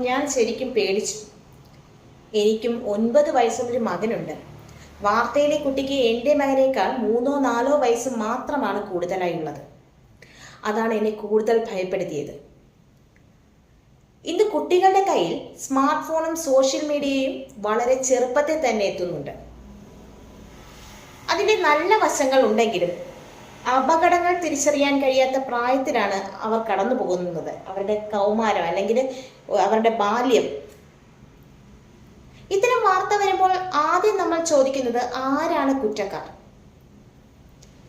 ഞാൻ ശരിക്കും പേടിച്ചു. എനിക്കും 9 വയസ്സുള്ളൊരു മകനുണ്ട്. വാർത്തയിലെ കുട്ടിക്ക് എൻ്റെ മകനേക്കാൾ 3-4 വയസ്സ് മാത്രമാണ് കൂടുതലായുള്ളത്. അതാണ് എന്നെ കൂടുതൽ ഭയപ്പെടുത്തിയത്. ഇന്ന് കുട്ടികളുടെ കയ്യിൽ സ്മാർട്ട് ഫോണും സോഷ്യൽ മീഡിയയും വളരെ ചെറുപ്പത്തിൽ തന്നെ എത്തുന്നുണ്ട്. അതിൻ്റെ നല്ല വശങ്ങൾ ഉണ്ടെങ്കിലും അപകടങ്ങൾ തിരിച്ചറിയാൻ കഴിയാത്ത പ്രായത്തിലാണ് അവർ കടന്നു പോകുന്നത്. അവരുടെ കൗമാരം അല്ലെങ്കിൽ അവരുടെ ബാല്യം. ഇത്തരം വാർത്ത വരുമ്പോൾ ആദ്യം നമ്മൾ ചോദിക്കുന്നത് ആരാണ് കുറ്റക്കാർ?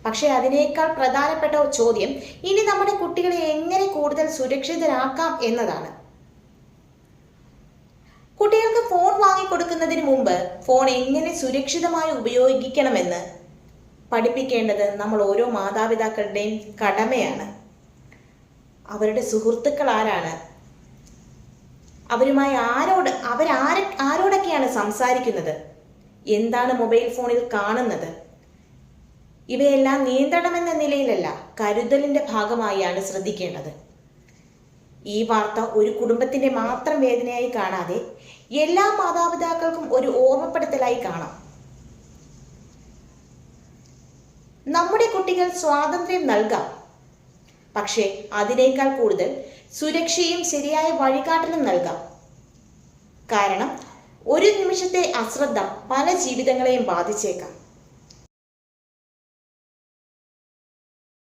പക്ഷെ അതിനേക്കാൾ പ്രധാനപ്പെട്ട ചോദ്യം ഇനി നമ്മുടെ കുട്ടികളെ എങ്ങനെ കൂടുതൽ സുരക്ഷിതരാക്കാം എന്നതാണ്. കുട്ടികൾക്ക് ഫോൺ വാങ്ങിക്കൊടുക്കുന്നതിന് മുമ്പ് ഫോൺ എങ്ങനെ സുരക്ഷിതമായി ഉപയോഗിക്കണമെന്ന് പഠിപ്പിക്കേണ്ടത് നമ്മൾ ഓരോ മാതാപിതാക്കളുടെയും കടമയാണ്. അവരുടെ സുഹൃത്തുക്കൾ ആരാണ്, അവരുമായി ആരോടൊക്കെയാണ് സംസാരിക്കുന്നത്, എന്താണ് മൊബൈൽ ഫോണിൽ കാണുന്നത്, ഇവയെല്ലാം നിയന്ത്രണമെന്ന നിലയിലല്ല, കരുതലിൻ്റെ ഭാഗമായാണ് ശ്രദ്ധിക്കേണ്ടത്. ഈ വാർത്ത ഒരു കുടുംബത്തിൻ്റെ മാത്രം വേദനയായി കാണാതെ എല്ലാ മാതാപിതാക്കൾക്കും ഒരു ഓർമ്മപ്പെടുത്തലായി കാണാം. നമ്മുടെ കുട്ടികൾ സ്വാതന്ത്ര്യം നൽകാം, പക്ഷേ അതിനേക്കാൾ കൂടുതൽ സുരക്ഷയും ശരിയായ വഴികാട്ടലും നൽകാം. കാരണം ഒരു നിമിഷത്തെ അശ്രദ്ധ പല ജീവിതങ്ങളെയും ബാധിച്ചേക്കാം.